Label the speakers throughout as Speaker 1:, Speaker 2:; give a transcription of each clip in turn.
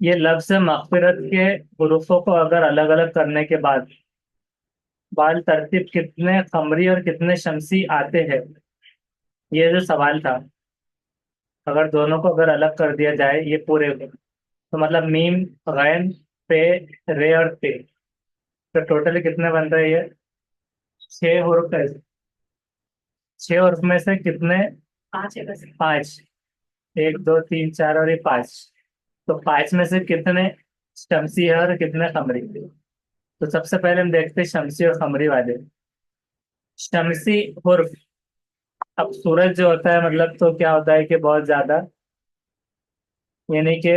Speaker 1: ये लफ्ज मगफिरत के हुरूफों को अगर अलग अलग करने के बाद बाल तरतीब कितने कमरी और कितने शमसी आते हैं, ये जो सवाल था, अगर दोनों को अगर अलग कर दिया जाए ये पूरे को, तो मतलब मीम, गैन, पे, रे और ते, तो टोटली कितने बन रहे हैं ये? 6 हुरूफ है। 6 हुरूफ में से कितने? पांच। एक, दो, तीन, चार और ये पांच। तो पांच में से कितने शमसी है और कितने कमरी? तो सबसे पहले हम देखते हैं शमसी और कमरी वाले। शमसी हुर्फ, अब सूरज जो होता है मतलब तो क्या होता है कि बहुत ज्यादा, यानी कि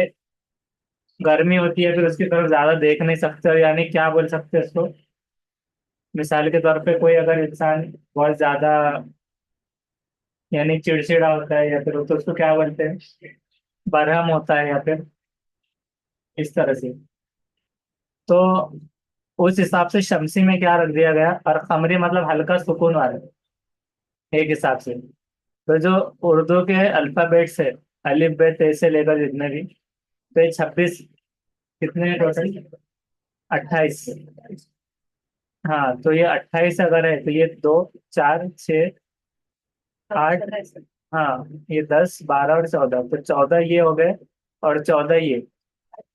Speaker 1: गर्मी होती है, फिर उसकी तरफ ज्यादा देख नहीं सकते, और यानी क्या बोल सकते हैं उसको? मिसाल के तौर पे कोई अगर इंसान बहुत ज्यादा यानी चिड़चिड़ा होता है, या फिर तो उसको क्या बोलते हैं? बरहम होता है, या फिर इस तरह से। तो उस हिसाब से शमसी में क्या रख दिया गया, और कमरी मतलब हल्का सुकून वाला, एक हिसाब से। तो जो उर्दू के अल्फाबेट्स है, अलिफ बे ते से लेकर जितने भी, तो ये 26, कितने टोटल? 28। हाँ, तो ये 28 अगर है तो ये दो, चार, छः, आठ, हाँ, ये 10, 12 और 14, तो 14 ये हो गए, और 14 ये।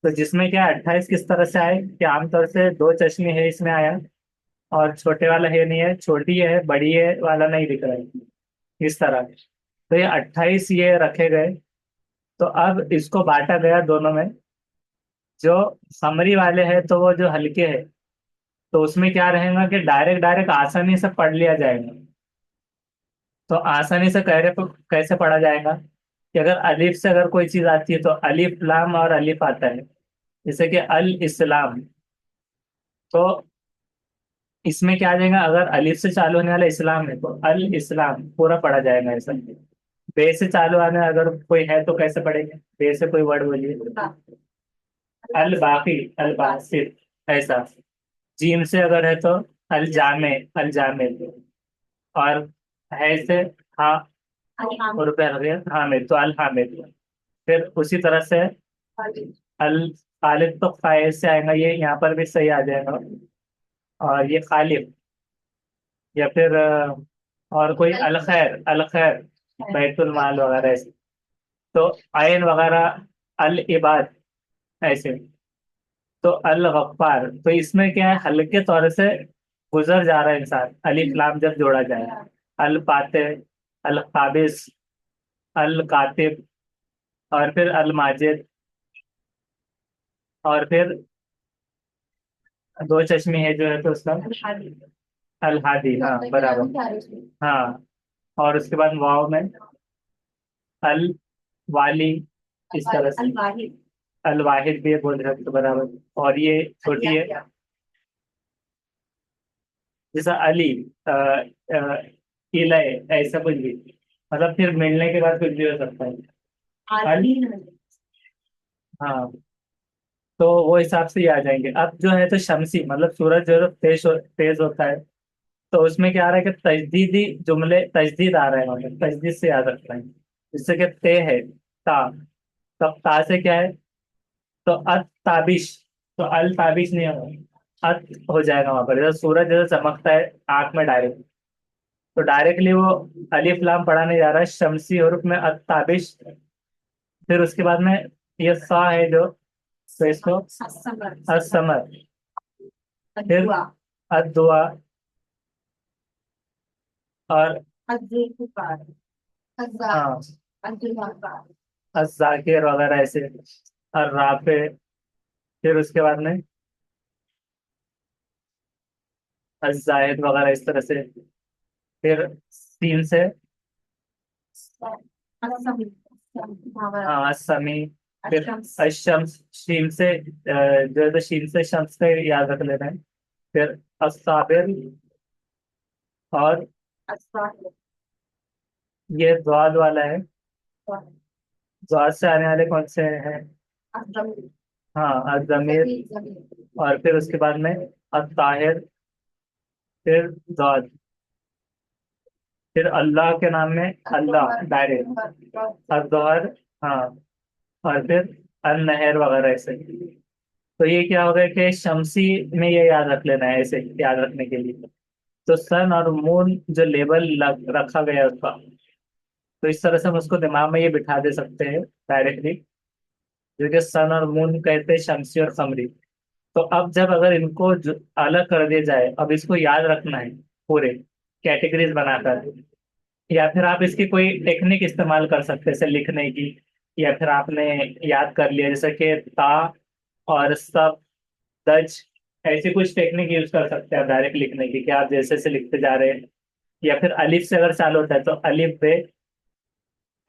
Speaker 1: तो जिसमें क्या 28 किस तरह से आए कि आमतौर से दो चश्मे है इसमें आया, और छोटे वाला है नहीं है, छोटी है बड़ी है वाला नहीं दिख रहा है, इस तरह। तो ये 28 ये रखे गए। तो अब इसको बांटा गया दोनों में। जो समरी वाले हैं तो वो जो हल्के हैं, तो उसमें क्या रहेगा कि डायरेक्ट डायरेक्ट आसानी से पढ़ लिया जाएगा। तो आसानी से कह रहे तो कैसे पढ़ा जाएगा कि अगर अलिफ से अगर कोई चीज आती है तो अलिफ लाम और अलिफ आता है, जैसे कि अल इस्लाम। तो इसमें क्या आ जाएगा, अगर अलिफ से चालू होने वाला इस्लाम है तो अल इस्लाम पूरा पढ़ा जाएगा ऐसा। बे से चालू आने अगर कोई है तो कैसे पढ़ेंगे? बे से कोई वर्ड बोलिए। अल बाकी, अल बासित, ऐसा। जीम से अगर है तो अल जामे, अल जामे। और है से, हाँ, और रुपया लगे हामिद, तो अल हामिद। फिर उसी तरह से अल खालिद, तो फाइल से आएगा, ये यहाँ पर भी सही आ जाएगा। और ये खालिद, या फिर और कोई अल खैर, अल खैर, बैतुल माल वगैरह ऐसे। तो आयन वगैरह, अल इबाद, ऐसे। तो अल गफ्फार, तो इसमें क्या है, हल्के तौर से गुजर जा रहा है इंसान, अलिफ लाम जब जोड़ा जाए। अल फाते, अल काबिस, अल कातिब, और फिर अल माजिद, और फिर दो चश्मे है जो है तो उसका अल हादी, हाँ बराबर। हाँ, और उसके बाद वाव में अल वाली, इस तरह से। अल वाहिद भी बोल रहे तो बराबर। और ये छोटी है, जैसा अली, इलय, ऐसा कुछ भी, मतलब फिर मिलने के बाद कुछ भी हो सकता है। अल, हाँ, तो वो हिसाब से ही आ जाएंगे। अब जो है तो शमसी मतलब सूरज जो है तो तेज होता है, तो उसमें क्या आ रहा है कि तजदीदी जुमले, तजदीद आ रहा है, मतलब तजदीद से याद रखना है। जिससे कि ते है, ता, तब ता से क्या है, तो अत ताबिश, तो अल ताबिश नहीं होगा, अत हो जाएगा वहां पर। जैसे सूरज जैसे चमकता है आंख में डायरेक्ट, तो डायरेक्टली वो अलिफ लाम पढ़ा नहीं जा रहा है, शमसी हरूफ में अत ताबिश। फिर उसके बाद में ये सा है जो, तो इसको असमर। फिर अदुआ, और हाँ, अजाकिर वगैरह ऐसे, और राफे। फिर उसके बाद में अजाहिद वगैरह इस तरह से। फिर सीन से, हाँ, असमी। फिर अशम्स, शीन से, जो है तो शीन से शम्स से याद रख लेना है। फिर असाबिर, और ये द्वाद वाला है, द्वाद से आने वाले कौन से हैं? हाँ, अजमीर। और फिर उसके बाद में अताहिर, फिर द्वाद, फिर अल्लाह के नाम में अल्लाह डायरेक्ट, अजहर, हाँ, और फिर नहर वगैरह ऐसे। तो ये क्या होगा कि शमसी में ये याद रख लेना है ऐसे याद रखने के लिए। तो सन और मून जो लेबल रखा गया है उसका, तो इस तरह से हम उसको दिमाग में ये बिठा दे सकते हैं डायरेक्टली। जो कि सन और मून कहते हैं शमसी और कमरी। तो अब जब अगर इनको अलग कर दिया जाए, अब इसको याद रखना है पूरे कैटेगरीज बनाकर। या फिर आप इसकी कोई टेक्निक इस्तेमाल कर सकते हैं जैसे लिखने की। या फिर आपने याद कर लिया जैसे कि ता और सब, दज, ऐसी कुछ टेक्निक यूज कर सकते हैं डायरेक्ट लिखने की, कि आप जैसे से लिखते जा रहे हैं। या फिर अलिफ से अगर चालू होता है तो अलिफ बे,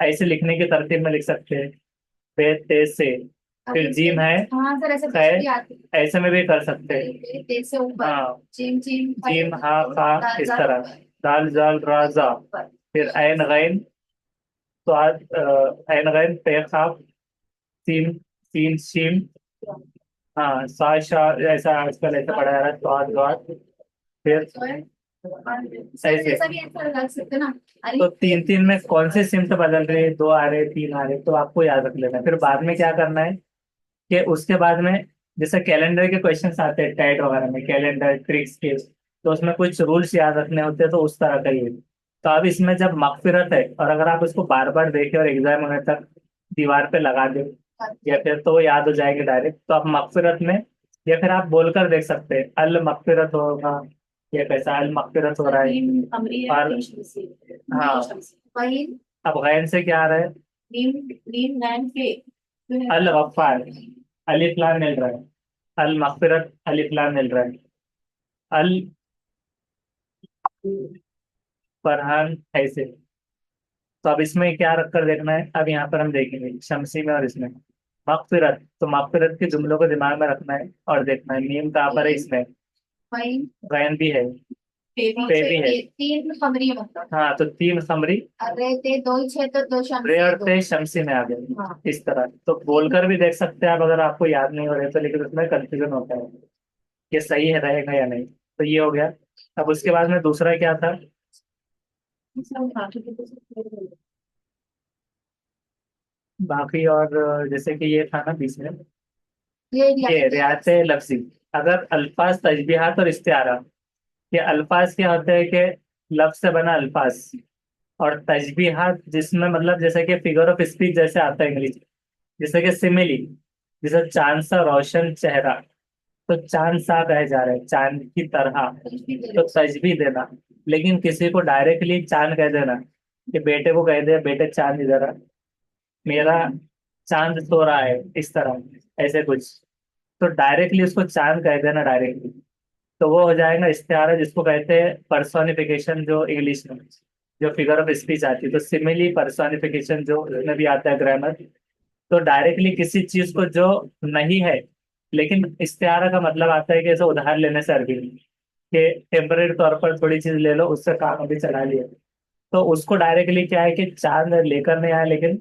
Speaker 1: ऐसे लिखने की तरतीब में लिख सकते हैं। बे ते से। फिर जीम है,
Speaker 2: हाँ सर, ऐसे
Speaker 1: खै,
Speaker 2: कुछ भी आती
Speaker 1: ऐसे में भी कर सकते हैं।
Speaker 2: है तेज से ऊपर।
Speaker 1: हाँ,
Speaker 2: जिम जिम
Speaker 1: जीम
Speaker 2: फाइव
Speaker 1: हा खा,
Speaker 2: दाल
Speaker 1: इस
Speaker 2: दाल
Speaker 1: तरह।
Speaker 2: ऊपर।
Speaker 1: दाल जाल रा जा।
Speaker 2: ऊपर।
Speaker 1: फिर ऐन गैन, तो आज ऐन गैन पे खाफ, सीन सीन शीम। हाँ, सा शा, ऐसा आजकल ऐसा पढ़ा जा रहा है, तो आज बात। फिर
Speaker 2: सर
Speaker 1: ऐसे।
Speaker 2: ऐसा भी ऐसा लग सकते ना।
Speaker 1: तो
Speaker 2: अरे
Speaker 1: तीन तीन में कौन से सिम्ट बदल रहे हैं, दो आ रहे, तीन आ रहे, तो आपको याद रख लेना है। फिर बाद में क्या करना है कि उसके बाद में जैसे कैलेंडर के क्वेश्चंस आते हैं टैट वगैरह में, कैलेंडर ट्रिक्स के, तो उसमें कुछ रूल्स याद रखने होते हैं, तो उस तरह का ही है। तो अब इसमें जब मगफिरत है और अगर आप उसको बार बार देखें और एग्जाम होने तक दीवार पे लगा दें, या फिर तो वो याद हो जाएंगे डायरेक्ट। तो आप मगफिरत में, या फिर आप बोलकर देख सकते हैं अल मगफिरत होगा, या कैसा अल मगफिरत हो
Speaker 2: सर
Speaker 1: रहा है।
Speaker 2: नीम अमरी है,
Speaker 1: और
Speaker 2: नीम शमसी। नीम
Speaker 1: हाँ,
Speaker 2: शमसी वही।
Speaker 1: अब गैन से क्या आ रहा है?
Speaker 2: नीम नीम नैन पे।
Speaker 1: अल गफ्फार, अलिफ लाम मिल रहा है। अल मगफिरत, अलिफ लाम मिल रहा है। अल फरहान, ऐसे। तो अब इसमें क्या रख कर देखना है, अब यहाँ पर हम देखेंगे शमसी में और इसमें मगफिरत। तो मगफिरत के जुमलों को दिमाग में रखना है और देखना है मीम कहाँ पर है इसमें।
Speaker 2: वही।
Speaker 1: गैन भी है,
Speaker 2: बेबी
Speaker 1: पे
Speaker 2: से
Speaker 1: भी है।
Speaker 2: ये तीन खबरी है मतलब।
Speaker 1: हाँ, तो तीन खमरी।
Speaker 2: अरे ते दो ही छह तो दो
Speaker 1: रे
Speaker 2: शमसी
Speaker 1: और
Speaker 2: दो।
Speaker 1: ते शमसी में आ गए।
Speaker 2: हाँ।
Speaker 1: इस तरह तो बोलकर भी देख सकते हैं आप, अगर आपको याद नहीं हो रहे तो, लेकिन उसमें कंफ्यूजन होता है कि सही है रहेगा या नहीं। तो ये हो गया। अब उसके बाद में दूसरा क्या था? बाकी और जैसे कि ये था ना बीच में,
Speaker 2: ये
Speaker 1: ये
Speaker 2: रियायत
Speaker 1: रियायत लफ्जी। अगर अल्फाज तजबीहात और इस्तिआरा, ये अल्फाज क्या होते हैं कि लफ्ज से बना अल्फाज, और तजबीहात जिसमें मतलब जैसे कि फिगर ऑफ स्पीच जैसे आता है इंग्लिश, जैसे कि सिमिली, जैसे चांद सा रोशन चेहरा, तो चांद सा कहे जा रहे हैं, चांद की तरह। तो तजबीह देना, लेकिन किसी को डायरेक्टली चांद कह देना, कि बेटे को कह दे बेटे चांद इधर आ, मेरा चांद सो रहा है, इस तरह ऐसे कुछ। तो डायरेक्टली उसको चांद कह देना डायरेक्टली, तो वो हो जाएगा इस्तिआरा, जिसको कहते हैं पर्सोनिफिकेशन, जो इंग्लिश में जो फिगर ऑफ स्पीच आती है। तो सिमिली पर्सोनिफिकेशन जो उसमें भी आता है ग्रामर। तो डायरेक्टली किसी चीज को जो नहीं है, लेकिन इस्तिआरा का मतलब आता है कि ऐसे उधार लेने से अरबी में, कि टेम्परेरी तौर पर थोड़ी चीज ले लो, उससे काम अभी चला लिया। तो उसको डायरेक्टली क्या है कि चांद लेकर नहीं आया, लेकिन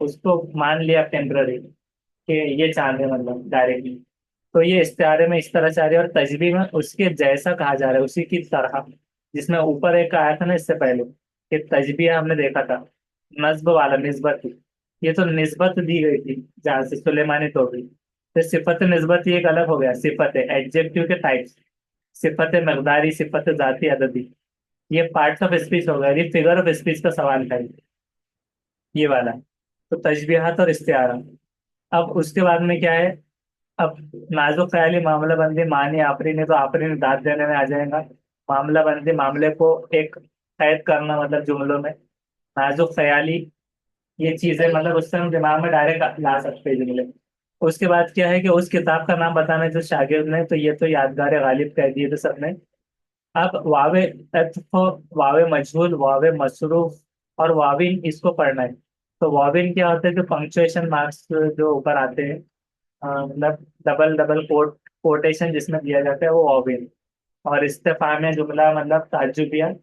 Speaker 1: उसको मान लिया टेम्पररी कि ये चांद है, मतलब डायरेक्टली। तो ये इस्तिआरे में इस तरह से आ रही है, और तजबी में उसके जैसा कहा जा रहा है, उसी की तरह। जिसमें ऊपर एक आया था ना इससे पहले, कि तजबिया हमने देखा था, नस्ब वाला, निस्बत। ये तो निस्बत दी गई थी जहाँ से सुलेमानी तो गई। तो सिफत निस्बत ये एक अलग हो गया, सिफत है एडजेक्टिव के टाइप्स। सिफत मकदारी, सिफत जाती, अददी, ये पार्ट्स ऑफ स्पीच हो गया, ये फिगर ऑफ स्पीच का सवाल था ये वाला। तो तशबीहात और इस्तिआरा। अब उसके बाद में क्या है? अब नाजुक ख्याली, मामला बंदी, मानी आफरीन, तो आफरीन दाद देने में आ जाएगा। मामला बंदी, मामले को एक कैद करना, मतलब जुमलों में। नाजुक ख्याली, ये चीजें मतलब उससे हम दिमाग में डायरेक्ट ला सकते हैं जुमले। उसके बाद क्या है कि उस किताब का नाम बताना है जो शागिर्द ने, तो ये तो यादगार गालिब कह दिए थे सबने। अब वावे अत्फ, वावे मजहूल, वावे मसरूफ और वाविन, इसको पढ़ना है। तो वाविन क्या होता है? जो पंक्चुएशन मार्क्स जो ऊपर आते हैं, मतलब डबल डबल कोटेशन जिसमें दिया जाता है, वो वाविन। और इस्तेफाम जुमला मतलब ताज्जुबिया।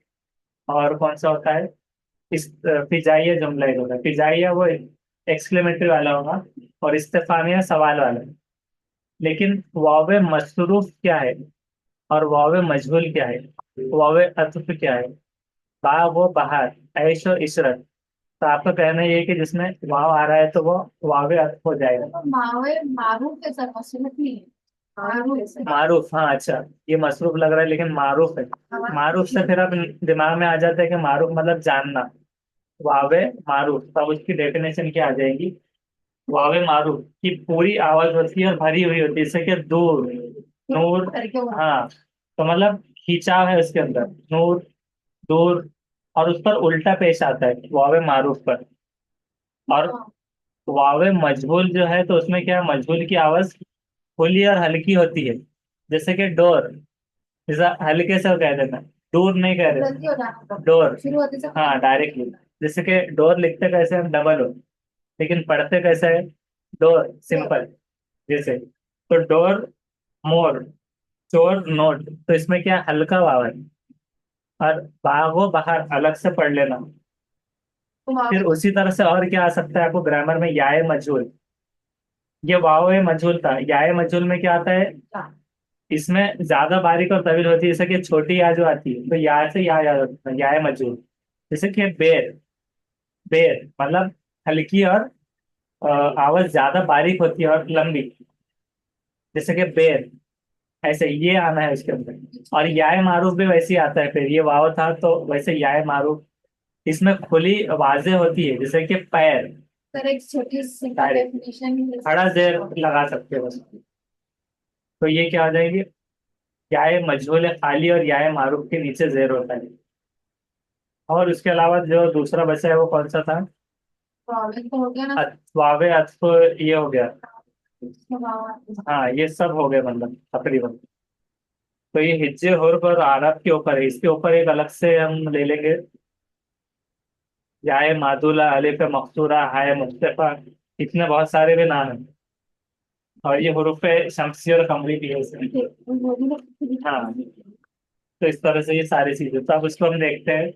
Speaker 1: और कौन सा होता है? इस फिजाइया जुमला ही होगा, फिजाइया वो एक्सक्लेमेटरी वाला होगा, और इस्तेफामिया सवाल वाला। लेकिन वावे मसरूफ क्या है और वावे मजहूल क्या है, वावे अतफ क्या है? बा वो बाहर, ऐश और इशरत, तो आपका कहना ये है कि जिसमें वाव आ रहा है तो वो वावे अर्थ हो जाएगा।
Speaker 2: तो मावे मारूफ के सर मसरूफ नहीं है। मारूफ है
Speaker 1: मारूफ, हाँ अच्छा। ये मसरूफ लग रहा है लेकिन मारूफ है। मारूफ से फिर अब दिमाग में आ जाता है कि मारूफ मतलब जानना। वावे मारूफ, तब उसकी डेफिनेशन क्या आ जाएगी? वावे मारूफ की पूरी आवाज होती है और भरी हुई होती है, जैसे कि दूर, नूर।
Speaker 2: करके वो
Speaker 1: हाँ, तो मतलब खिंचाव है उसके अंदर, नूर, दूर। और उस पर उल्टा पेश आता है वावे मारूफ पर। और वावे मजहूल जो है तो उसमें क्या है, मजहूल की आवाज खुली और हल्की होती है, जैसे कि डोर। जैसा हल्के से कह देना, दूर नहीं कह
Speaker 2: जल्दी
Speaker 1: रहे,
Speaker 2: हो जाना तो
Speaker 1: डोर।
Speaker 2: शुरू होते से
Speaker 1: हाँ, डायरेक्टली। जैसे कि डोर लिखते कैसे हम, डबल हो, लेकिन पढ़ते कैसे है, डोर सिंपल। जैसे तो डोर, मोर, चोर, नोट। तो इसमें क्या हल्का वाव है। और भागो बाहर अलग से पढ़ लेना।
Speaker 2: तो वहां
Speaker 1: फिर उसी तरह से और क्या आ सकता है आपको ग्रामर में, याए मजहूल। ये वाव है मजहूल था, याए मजहूल में क्या आता है, इसमें ज्यादा बारीक और तवील होती है, जैसे कि छोटी या जो आती है तो या से या याद होता है, याए मजहूल। जैसे कि बेर, बेर मतलब हल्की और आवाज ज्यादा बारीक होती है और लंबी, जैसे कि बेर। ऐसे ये आना है उसके अंदर। और याय मारूफ भी वैसे ही आता है, फिर ये वाव था तो वैसे याय मारूफ। इसमें खुली आवाजें होती है, जैसे कि पैर,
Speaker 2: सर एक छोटी सिंपल
Speaker 1: डायरेक्ट
Speaker 2: डेफिनेशन
Speaker 1: खड़ा जेर लगा सकते हो बस। तो ये क्या हो जाएगी, याय मजहूल है खाली और याय मारूफ के नीचे जेर होता है। और उसके अलावा जो दूसरा बचा है वो कौन सा था?
Speaker 2: प्रॉब्लम तो हो गया ना।
Speaker 1: वावे अत्फ, ये हो गया।
Speaker 2: तो
Speaker 1: हाँ, ये सब हो गए मतलब तकरीबन। तो ये हिज्जे हुर्फ और आरब के ऊपर है, इसके ऊपर एक अलग से हम ले लेंगे। याए मादुला, अलिफ मकसूरा, हाय मुख्तफा, इतने बहुत सारे भी नाम हैं। और ये हुरूफ शमसी और कमरी भी है इसमें। हाँ, तो इस तरह से ये सारी चीजें, तो अब उसको हम देखते हैं।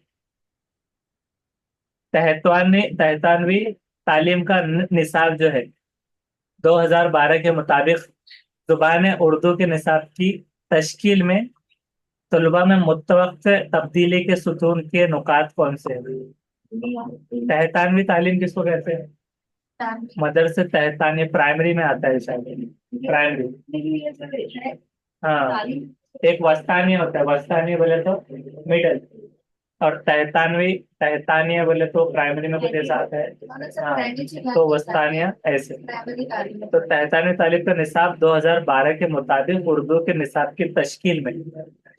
Speaker 1: तहतानवी तालीम का निसाब जो है 2012 के मुताबिक जुबान उर्दू के निसाब की तश्कील में तलबा में मुतवक्किल तब्दीली के सुतून के नुकात कौन से हैं? तहतानवी तालीम किसको कहते हैं? मदरसे तहतानी, प्राइमरी में आता है शायद, प्राइमरी। हाँ, एक वस्तानी होता है, वस्तानी बोले तो मिडल। और तहतानवी, तहतानिया बोले तो प्राइमरी में कुछ ऐसा आता है। हाँ, तो वस्तानिया ऐसे। तो तहतानी तालीम का निसाब 2012 के मुताबिक उर्दू के निसाब की तश्कील में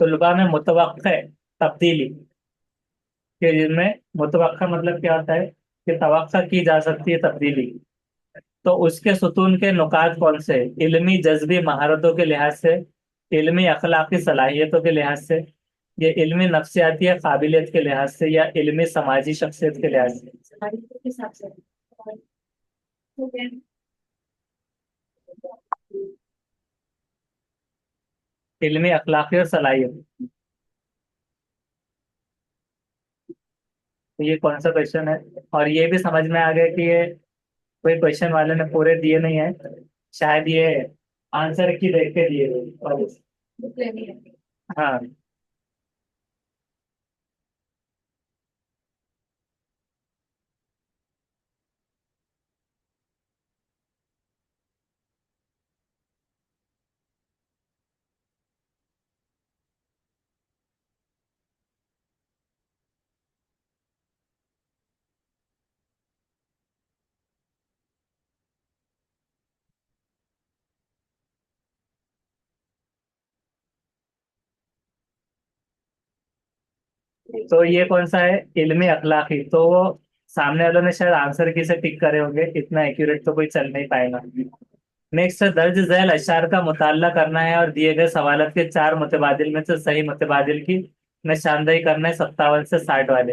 Speaker 1: तुलबा में मुतवक्किल तब्दीली के, जिनमें मुतवक्का मतलब क्या होता है कि तवक्का की जा सकती है तब्दीली, तो उसके सुतून के नुकात कौन से हैं? इल्मी जज्बी महारतों के लिहाज से, इल्मी अखलाकी सलाहियतों के लिहाज से, या इल्मी नफ्सियाती काबिलियत के लिहाज से, या इल्मी समाजी शख्सियत के लिहाज से? इल्मी अखलाकी और सलाहियत। तो ये कौन सा क्वेश्चन है? और ये भी समझ में आ गया कि ये कोई क्वेश्चन वाले ने पूरे दिए नहीं है, शायद ये आंसर की देख के दिए हुए। हाँ, तो ये कौन सा है, इल्मी अखलाकी? तो वो सामने वालों ने शायद आंसर की से टिक करे होंगे, इतना एक्यूरेट तो कोई चल नहीं पाएगा। नेक्स्ट, दर्ज झैल अशार का मुताला करना है और दिए गए सवालत के चार मुतबादिल में से सही मुतबादिल की निशानदेही करना है 57 से 60 वाले।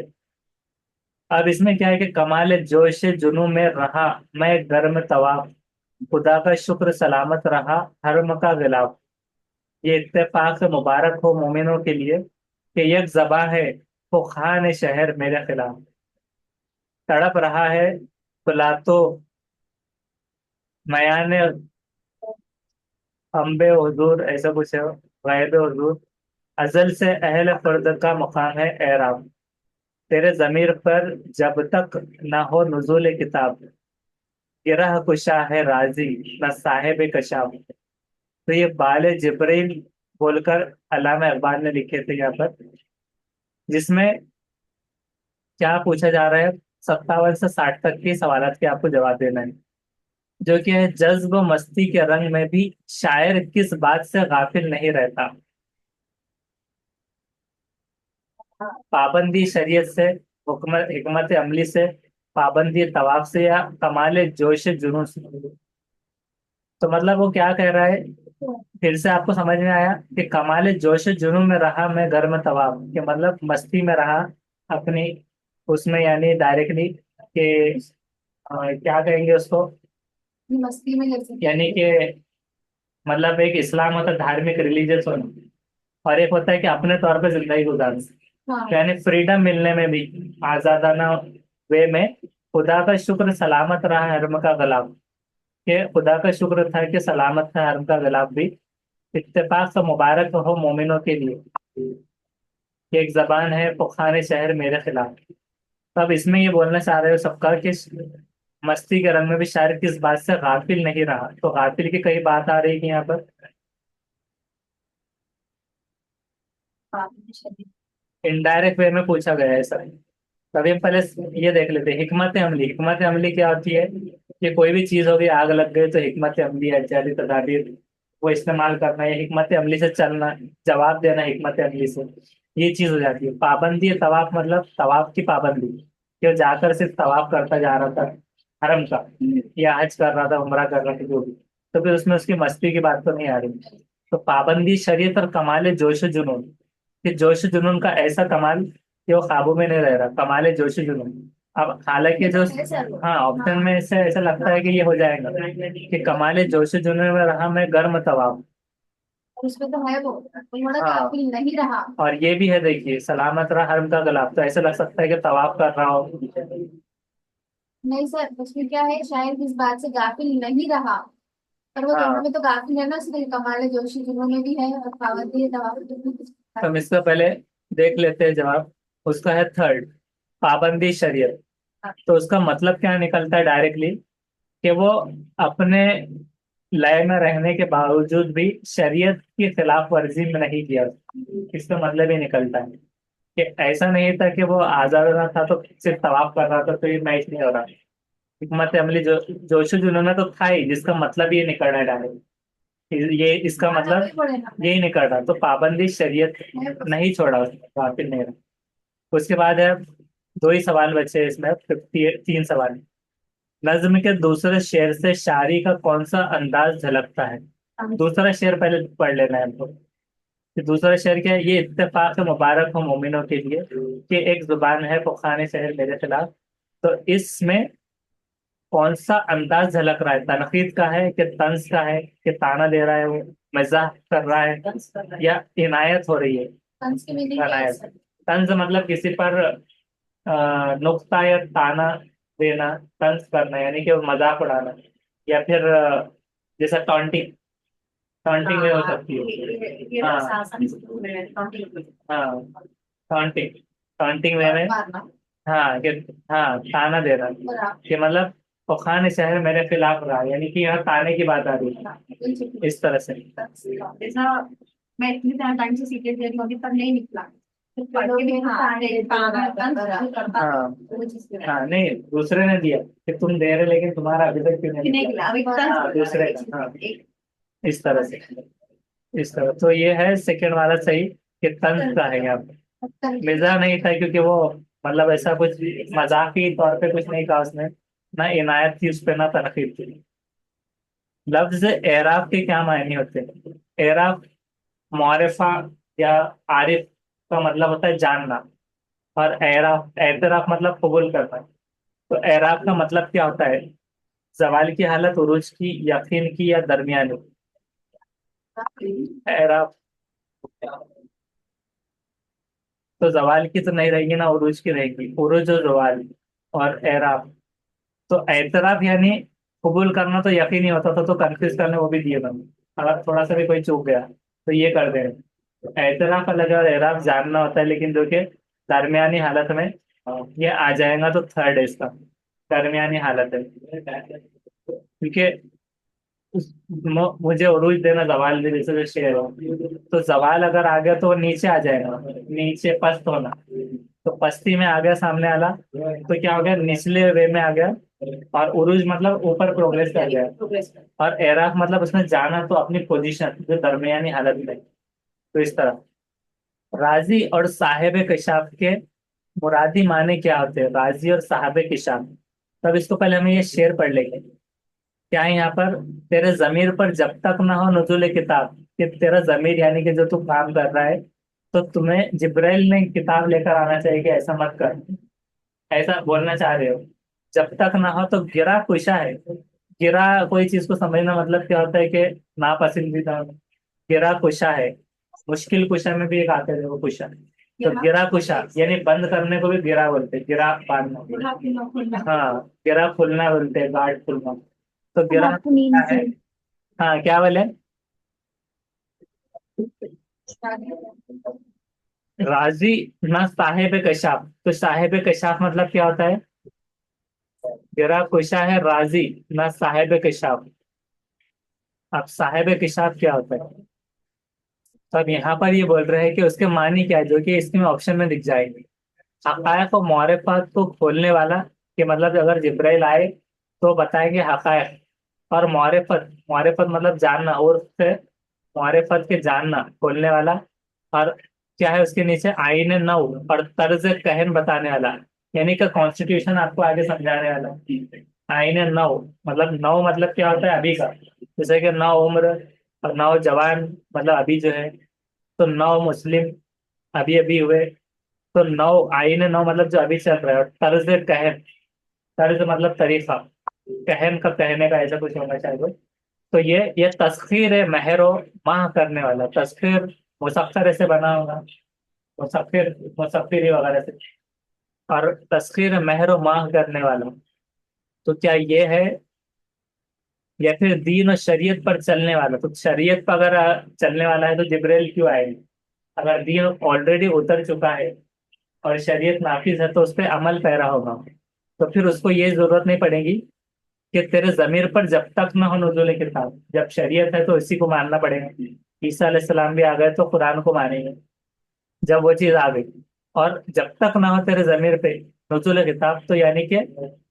Speaker 1: अब इसमें क्या है कि कमाल जोश जुनू में रहा मैं गर्म तवाफ, खुदा का शुक्र सलामत रहा हरम का गिलाफ। ये इत्तेफाक मुबारक हो मोमिनों के लिए कि एक जबा है वो खान शहर मेरे खिलाफ, तड़प रहा है बुला तो मयान अम्बे हुजूर, ऐसा कुछ है, गैब हुजूर, अजल से अहल फर्द का मकाम है एराम। तेरे जमीर पर जब तक न हो नुज़ूल किताब, गिरह कुशा है राजी न साहिब कशाफ। तो ये बाल जिब्रील बोलकर अल्लामा इकबाल ने लिखे थे यहाँ पर, जिसमें क्या पूछा जा रहा है, 57 से 60 तक के सवालात के आपको जवाब देना है। जो कि है, जज्ब मस्ती के रंग में भी शायर किस बात से गाफिल नहीं रहता। पाबंदी शरीयत से, हुक्म हिकमत अमली से, पाबंदी तवाफ से, या कमाल जोश जुनून से। तो मतलब वो क्या कह रहा है, फिर से आपको समझ में आया कि कमाल जोश जुनून में रहा मैं घर में तवाफ के मतलब मस्ती में रहा अपनी, उसमें यानी डायरेक्टली कि क्या कहेंगे उसको,
Speaker 2: मस्ती में ले सकते
Speaker 1: यानी कि मतलब एक इस्लाम होता है धार्मिक रिलीजियस होना, और एक होता है कि अपने तौर पे जिंदगी गुजारना।
Speaker 2: हैं।
Speaker 1: तो
Speaker 2: हाँ।
Speaker 1: यानी फ्रीडम मिलने में भी आजादाना वे में खुदा का शुक्र सलामत रहा हरम का गलाब, के खुदा का शुक्र था कि सलामत था हरम का गलाब भी। इत्तेफाक से मुबारक हो मोमिनों के लिए कि एक जबान है पुखाने शहर मेरे खिलाफ। तो अब इसमें ये बोलना चाह रहे हो सबका कि मस्ती के रंग में भी शायर किस बात से गाफिल नहीं रहा। तो गाफिल की कई बात आ रही है यहाँ पर, इनडायरेक्ट वे में पूछा गया है सर। तभी हम पहले ये देख लेते हैं हिकमत अमली। हिकमत अमली क्या होती है कि कोई भी चीज हो गई, आग लग गई, तो हिकमत अमली एहतियाती तदाबीर वो इस्तेमाल करना या हिकमत अमली से चलना, जवाब देना हिकमत अमली से, ये चीज हो जाती है। पाबंदी तवाफ मतलब तवाफ की पाबंदी, कि वो जाकर सिर्फ तवाफ करता जा रहा था हरम का, या हज कर रहा था, उम्रा कर रहा था, जो भी। तो फिर उसमें उसकी मस्ती की बात तो नहीं आ रही। तो पाबंदी शरीयत और कमाल जोश जुनून, कि जोश जुनून का ऐसा कमाल कि वो काबू में नहीं रह रहा, कमाल जोश जुनून। अब हालांकि
Speaker 2: ये तो
Speaker 1: जो,
Speaker 2: है सर।
Speaker 1: हाँ ऑप्शन
Speaker 2: हाँ।
Speaker 1: में इससे ऐसा लगता है कि ये हो जाएगा कि कमाल जोश जुनून में रहा मैं गर्म तवाब।
Speaker 2: और उसमें तो है वो थोड़ा
Speaker 1: हाँ,
Speaker 2: काफी नहीं रहा।
Speaker 1: और ये भी है देखिए, सलामत रहा हरम का गलाब, तो ऐसा लग सकता है कि तवाफ कर रहा हो।
Speaker 2: नहीं सर, उसमें क्या है, शायद इस बात से गाफिल नहीं रहा। पर वो दोनों
Speaker 1: हाँ,
Speaker 2: में तो गाफिल है ना, इसलिए कमाल जोशी दोनों में भी है और पाबंदी है तवाफ में भी
Speaker 1: तो हम इससे पहले देख लेते हैं जवाब। उसका है थर्ड, पाबंदी शरीयत। तो उसका मतलब क्या निकलता है डायरेक्टली, कि वो अपने लय में रहने के बावजूद भी शरीयत की खिलाफ वर्जी में नहीं किया। इसका मतलब ये निकलता है कि ऐसा नहीं था कि वो आजाद ना था तो सिर्फ तवाफ कर रहा था तो ये मैच नहीं हो रहा। हिकमत अमली जो जोशो जुनून तो था ही, जिसका मतलब ये निकल रहा है डायरेक्ट, ये इसका
Speaker 2: हाँ तो
Speaker 1: मतलब
Speaker 2: वही पड़े ना।
Speaker 1: यही निकल रहा। तो पाबंदी शरीयत नहीं छोड़ा उसने, गाफिल नहीं रहा। उसके बाद है, दो ही सवाल बचे हैं इसमें, तीन सवाल। नज्म के दूसरे शेर से शायरी का कौन सा अंदाज झलकता है। दूसरा शेर पहले पढ़ लेना है हमको, कि दूसरा शेर क्या है, ये इत्तेफाक मुबारक हो मोमिनों के लिए कि एक जुबान है पुखाने शहर मेरे खिलाफ। तो इसमें कौन सा अंदाज झलक रहा है, तनकीद का है कि तंज का है, कि ताना दे रहा है वो, मजाक कर रहा है, या इनायत हो रही है।
Speaker 2: कंस की मीनिंग क्या है
Speaker 1: इनायत,
Speaker 2: सर?
Speaker 1: तंज मतलब किसी पर नुक्ता या ताना देना, तंज करना यानी कि वो मजाक उड़ाना, या फिर जैसा टॉन्टिंग, टॉन्टिंग में हो सकती है। हाँ, हाँ, टॉन्टिंग, टॉन्टिंग वे में,
Speaker 2: मारना।
Speaker 1: हाँ कि, हाँ ताना देना,
Speaker 2: और आप
Speaker 1: कि मतलब खान शहर मेरे खिलाफ रहा, यानी कि यहाँ ताने की बात आ रही है इस तरह से।
Speaker 2: जैसा मैं इतनी टाइम से सीरियस दे रही हूँ अभी पर नहीं निकला, तो पढ़ के भी हाँ करता
Speaker 1: हाँ,
Speaker 2: वो चीज की
Speaker 1: हाँ नहीं, दूसरे ने दिया कि तुम दे रहे लेकिन तुम्हारा अभी तक क्यों नहीं
Speaker 2: नहीं
Speaker 1: निकला।
Speaker 2: गिला अभी
Speaker 1: हाँ, दूसरे का, हाँ, इस तरह से, इस तरह। तो ये है सेकंड वाला सही, कि तंज का है यहाँ पे, मिजा नहीं था, क्योंकि वो मतलब ऐसा कुछ मजाकी तौर पे कुछ नहीं कहा उसने, ना इनायत थी उस पे ना तनकीद थी। लफ्ज एराफ के क्या मायने होते हैं। एराफ मारिफा या आरिफ का मतलब होता है जानना, और एराफ एतराफ मतलब कबूल करना। तो एराफ का मतलब क्या होता है, जवाल की हालत, उरूज की, यकीन की, या दरमियानी। एराफ, तो जवाल की तो नहीं रहेगी ना उरूज की रहेगी, उरूज और जवाल, और एराफ। तो एतराफ यानी कबूल करना, तो यकीन ही होता था, तो कंफ्यूज करने वो भी दिए मैंने, अगर थोड़ा सा भी कोई चूक गया तो ये कर दें। तो एतराफ अलग है और एराफ जानना होता है, लेकिन जो कि दरमियानी हालत में ये आ जाएगा तो थर्ड है इसका, दरमियानी हालत है, क्योंकि मुझे उरूज देना जवाल भी जैसे जो शेर हो, तो जवाल अगर आ गया तो वो नीचे आ जाएगा, नीचे पस्त होना, तो पस्ती में आ गया सामने वाला, तो क्या हो गया, निचले वे में आ गया। और उरूज मतलब ऊपर प्रोग्रेस कर गया, और एराक मतलब उसने जाना तो अपनी पोजीशन जो दरमियानी हालत में, तो इस तरह। राजी और साहेब कशाफ के मुरादी माने क्या होते हैं, राजी और साहब कशाफ। तब इसको पहले हमें ये शेर पढ़ लेंगे। क्या है यहाँ पर, तेरे जमीर पर जब तक ना हो नुजुल किताब, कि तेरा जमीर यानी कि जो तू काम कर रहा है, तो तुम्हें जिब्राइल ने किताब लेकर आना चाहिए कि ऐसा मत कर, ऐसा बोलना चाह रहे हो। जब तक ना हो तो गिरा कुशा है। गिरा कोई चीज को समझना मतलब क्या होता है कि नापसंदीदा, गिरा कुशा है। मुश्किल कुशा में भी एक आते हैं वो कुशा, तो गिरा कुशा यानी बंद करने को भी गिरा बोलते हैं, गिरा बांधना। हाँ, गिरा खुलना बोलते हैं, गार्ड खुलना। तो
Speaker 2: अब
Speaker 1: गिरा
Speaker 2: आपको नींद
Speaker 1: क्या है।
Speaker 2: से
Speaker 1: हाँ, क्या बोले। राजी ना साहेब कशाफ, तो साहेब कशाफ मतलब क्या होता है, गिरा कुशा है राजी ना साहेब कशाफ। अब साहेब कशाफ क्या होता है, तो अब यहाँ पर ये बोल रहे हैं कि उसके मानी क्या है, जो कि इसमें ऑप्शन में दिख जाएंगे। हकायक और मारिफत को खोलने वाला, कि मतलब अगर जिब्राइल आए तो बताएंगे हकायक। और मारिफत, मारिफत मतलब जानना, और उससे मारिफत के जानना, खोलने वाला। और क्या है उसके नीचे, आईने नौ और तर्ज कहन बताने वाला, यानी कि कॉन्स्टिट्यूशन आपको आगे समझाने वाला। आईने नौ मतलब, नौ मतलब क्या होता है, अभी का, जैसे कि नौ उम्र और नौ जवान, मतलब अभी जो है। तो नौ मुस्लिम, अभी अभी हुए। तो नौ, आईने नौ मतलब जो अभी चल रहा है। और तर्ज कहन, तर्ज मतलब तरीका, कहन का कहने का ऐसा कुछ होना चाहिए। तो ये तस्खीर है, महरो माह करने वाला तस्खीर, मुसक्खर ऐसे बना होगा, मुसक्खिर, मुसक्खिरी वगैरह से। और तस्खीर महरो माह करने वाला, तो क्या ये है, या फिर दीन और शरीयत पर चलने वाला। तो शरीयत पर अगर चलने वाला है तो जिब्रेल क्यों आएगी, अगर दीन ऑलरेडी उतर चुका है और शरीयत नाफिज है तो उस पर अमल पैरा होगा, तो फिर उसको ये जरूरत नहीं पड़ेगी कि तेरे जमीर पर जब तक ना हो नुज़ुल किताब। जब शरीयत है तो इसी को मानना पड़ेगा। ईसा अलैहिस्सलाम भी आ गए तो कुरान को मानेंगे, जब वो चीज आ गई। और जब तक ना हो तेरे जमीर पे नुज़ुल किताब, तो यानी कि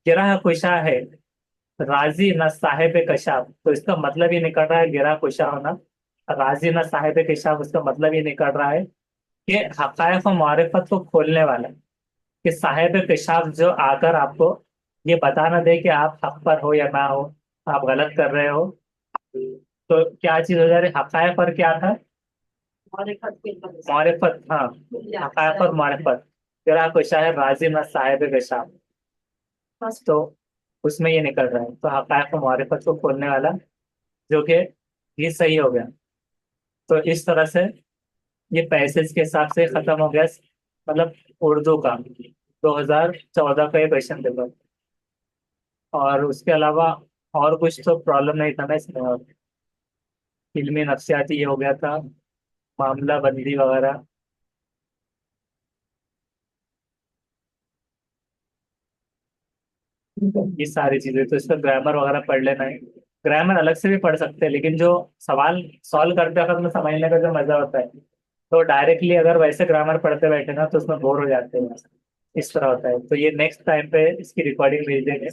Speaker 1: गिरा कुशा है, राजी ना साहेब कशाफ, तो इसका मतलब ये निकल रहा है गिरा कुशा होना। राजी ना साहेब कशाफ, उसका मतलब ये निकल रहा है कि हकायक और मारिफत को खोलने वाला, कि साहेब पेशाब जो आकर आपको ये बता ना दे कि आप हक पर हो या ना हो, आप गलत कर रहे हो। तो क्या चीज हो जा रही, हकायक पर क्या था, मारिफत। हाँ, हकायक और मारिफत। तेरा पेशा है राजी ना साहेब पेशाब, तो उसमें ये निकल रहा है, तो हकायक और मारिफत को खोलने वाला, जो कि ये सही हो गया। तो इस तरह से ये पैसेज के हिसाब से खत्म हो गया, मतलब उर्दू का 2014 का ये क्वेश्चन पेपर। और उसके अलावा और कुछ तो प्रॉब्लम नहीं था ना इसमें, और इल्मी नफ्सियाती ये हो गया था, मामला बंदी वगैरह, ये सारी चीजें। तो इसका ग्रामर वगैरह पढ़ लेना है। ग्रामर अलग से भी पढ़ सकते हैं, लेकिन जो सवाल सॉल्व करते वक्त में समझने का जो मजा होता है, तो डायरेक्टली अगर वैसे ग्रामर पढ़ते बैठे ना तो उसमें बोर हो जाते हैं, इस तरह होता है। तो ये नेक्स्ट टाइम पे इसकी रिकॉर्डिंग भेज देंगे।